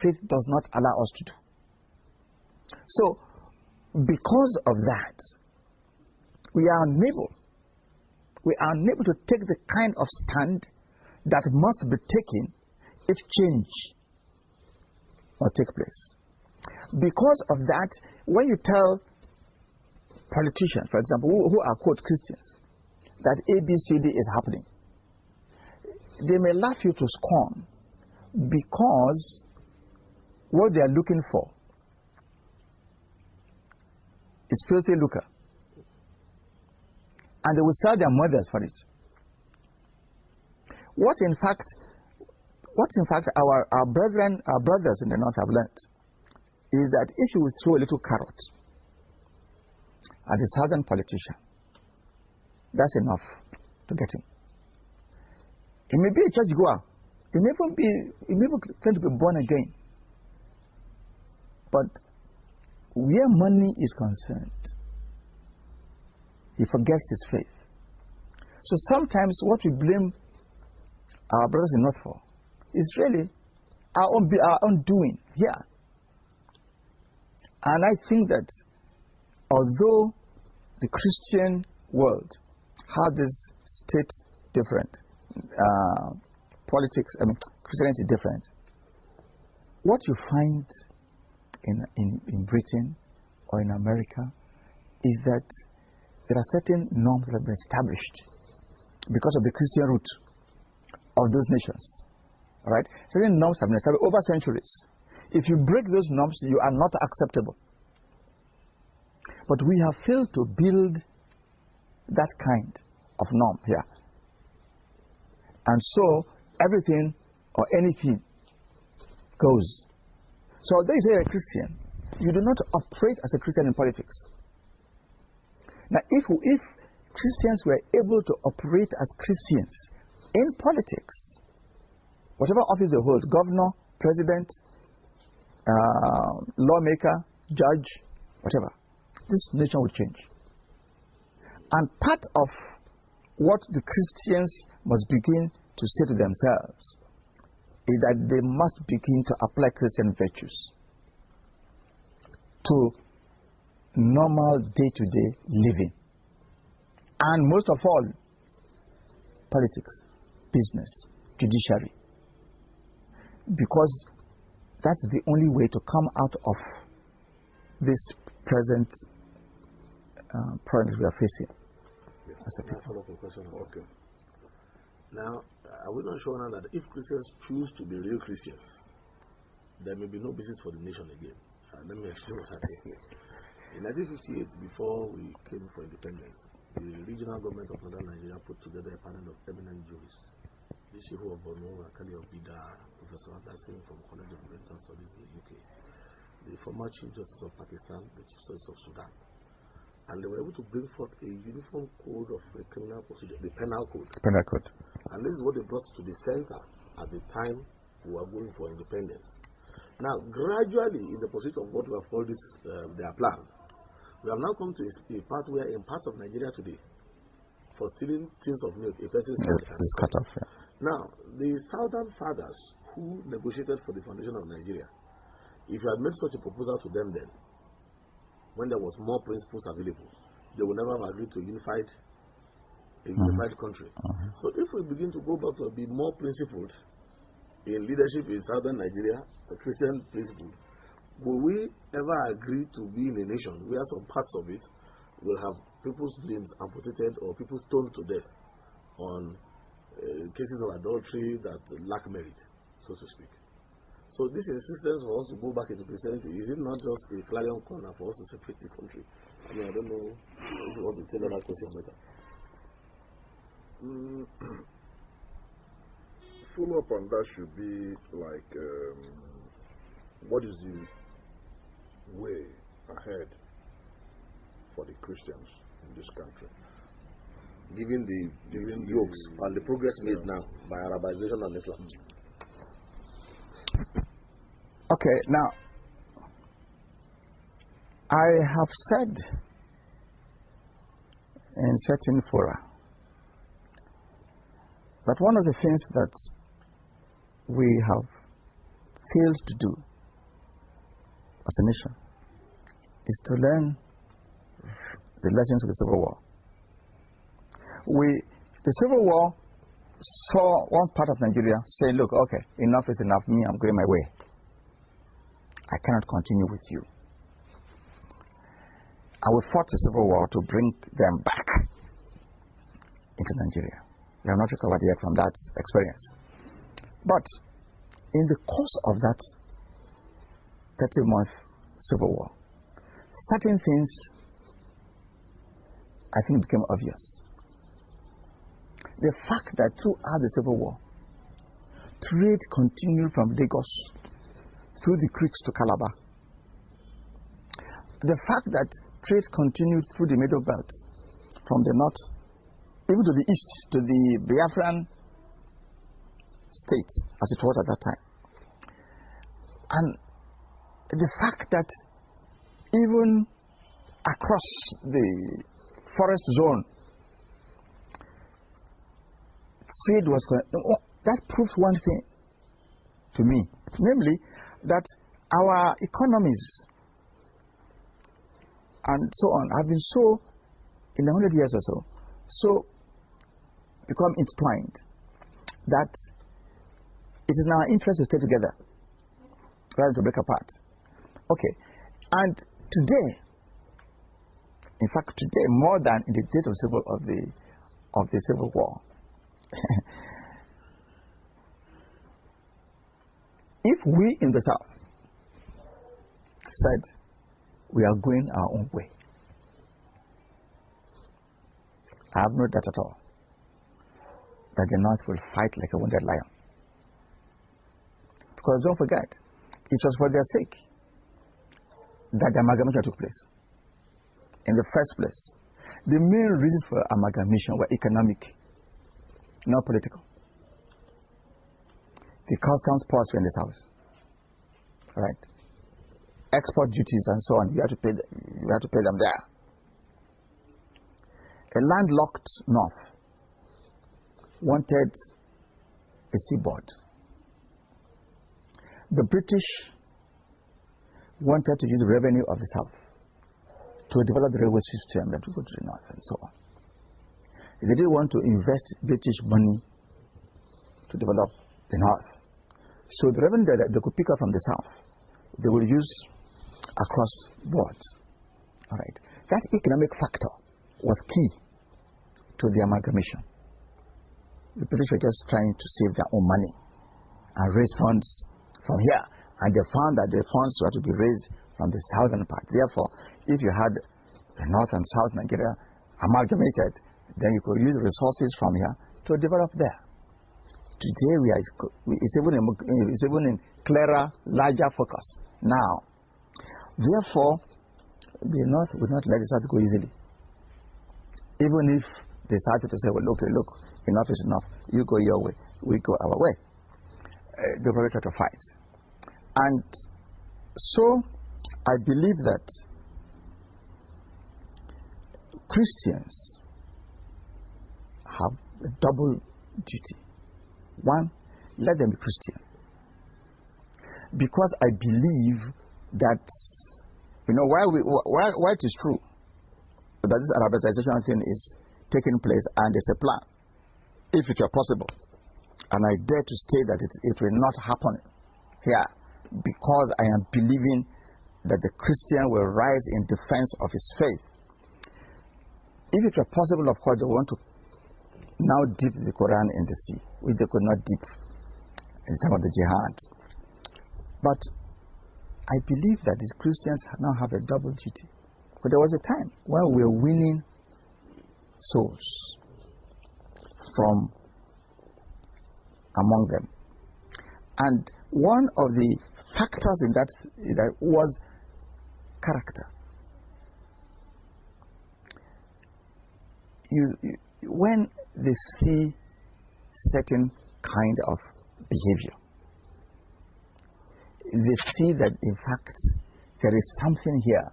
faith does not allow us to do. So, because of that, we are unable to take the kind of stand that must be taken if change must take place. Because of that, when you tell politicians, for example, who are quote Christians, that ABCD is happening, they may laugh you to scorn because what they are looking for is filthy lucre. And they will sell their mothers for it. What in fact our brothers in the north have learned is that if you throw a little carrot at a southern politician, that's enough to get him. He may be a church goer, he may even claim to be born again. But where money is concerned, he forgets his faith. So sometimes what we blame our brothers in North for is really our own doing here. And I think that although the Christian world has this state different, politics, Christianity different, what you find in Britain or in America is that there are certain norms that have been established because of the Christian root of those nations. All right? Certain norms have been established over centuries. If you break those norms, you are not acceptable. But we have failed to build that kind of norm here. And so everything or anything goes. So although you say you're a Christian, you do not operate as a Christian in politics. Now, if Christians were able to operate as Christians in politics, whatever office they hold, governor, president, lawmaker, judge, whatever, this nation will change. And part of what the Christians must begin to say to themselves is that they must begin to apply Christian virtues to normal day-to-day living. And most of all, politics, business, judiciary. Because that's the only way to come out of this present problem we are facing as a people. Follow-up question. Okay. Now, are we not sure now that if Christians choose to be real Christians, there may be no basis for the nation again? Let me explain what I think. In 1958, before we came for independence, the regional government of Northern Nigeria put together a panel of eminent jurists. The Chief of Bono, Akali of Bida, Professor Anderson from College of Oriental Studies in the UK, the former Chief Justice of Pakistan, the Chief Justice of Sudan. And they were able to bring forth a uniform code of criminal procedure, the penal code. Penal code. And this is what they brought to the center at the time we were going for independence. Now, gradually, in the pursuit of what we have called this, their plan, we have now come to a part where in parts of Nigeria today, for stealing tins of milk, a person is cut off. Yeah. Now, the southern fathers who negotiated for the foundation of Nigeria, if you had made such a proposal to them then, when there was more principles available, they would never have agreed to a unified country. So if we begin to go back to be more principled in leadership in southern Nigeria, a Christian principle, will we ever agree to be in a nation where some parts of it will have people's limbs amputated or people stoned to death on cases of adultery that lack merit, so to speak? So this insistence for us to go back into Christianity, is it not just a clarion call for us to separate the country? I mean, I don't know if you want to tell that question better. Follow up on that should be like, what is the way ahead for the Christians in this country? Given the yokes and the progress made now by Arabization and Islam. Okay, now, I have said in certain fora that one of the things that we have failed to do as a nation is to learn the lessons of the Civil War. The Civil War saw one part of Nigeria say, look, okay, enough is enough, me, I'm going my way. I cannot continue with you. And we fought the Civil War to bring them back into Nigeria. We have not recovered yet from that experience. But in the course of that 30-month Civil War, certain things I think became obvious. The fact that throughout the Civil War, trade continued from Lagos through the creeks to Calabar. The fact that trade continued through the Middle Belt from the north, even to the east, to the Biafran state, as it was at that time. And the fact that even across the forest zone, trade was going. That proves one thing to me, namely that our economies and so on have been so, in 100 years or so become intertwined that it is in our interest to stay together rather than to break apart. Okay, and today, in fact, today more than in the days of the Civil War, if we in the South said we are going our own way, I have no doubt at all that the North will fight like a wounded lion. Because don't forget, it was for their sake that the amalgamation took place. In the first place, the main reasons for amalgamation were economic, not political. The customs posts were in the South, right? Export duties and so on, you have to pay them there. A landlocked North wanted a seaboard. The British wanted to use the revenue of the South to develop the railway system that would go to the North and so on. They didn't want to invest British money to develop the North. So the revenue that they could pick up from the South, they would use across boards. All right. That economic factor was key to the amalgamation. The British were just trying to save their own money and raise funds from here. And they found that the funds were to be raised from the southern part. Therefore, if you had the North and South Nigeria amalgamated, then you could use resources from here to develop there. Today, it's even in clearer, larger focus now. Therefore, the North would not let the South go easily. Even if they started to say, well, look, enough is enough. You go your way, we go our way. They will try to fight. And so, I believe that Christians have a double duty. One, let them be Christian. Because I believe that, why it is true that this Arabization thing is taking place and there's a plan, if it were possible. And I dare to state that it will not happen here, because I am believing that the Christian will rise in defense of his faith. If it were possible, of course, they want to now dip the Quran in the sea, which they could not dip in the time of the jihad. But I believe that these Christians now have a double duty. But there was a time when we were winning souls from among them. And one of the factors in that was character. When they see certain kind of behavior, they see that in fact there is something here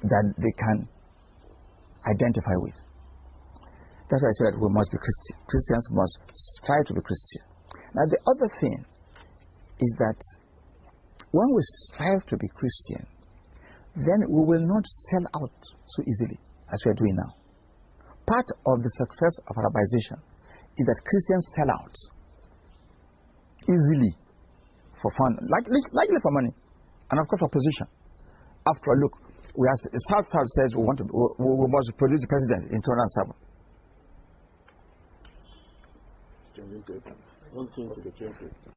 that they can identify with. That's why I said that we must be Christian. Christians must strive to be Christian. Now the other thing is that when we strive to be Christian, then we will not sell out so easily as we are doing now. Part of the success of Arabization is that Christians sell out easily for fun, likely for money, and of course for position. After all, look, we are, South says we must produce the president in 2007. Changing paper. One thing to the change paper.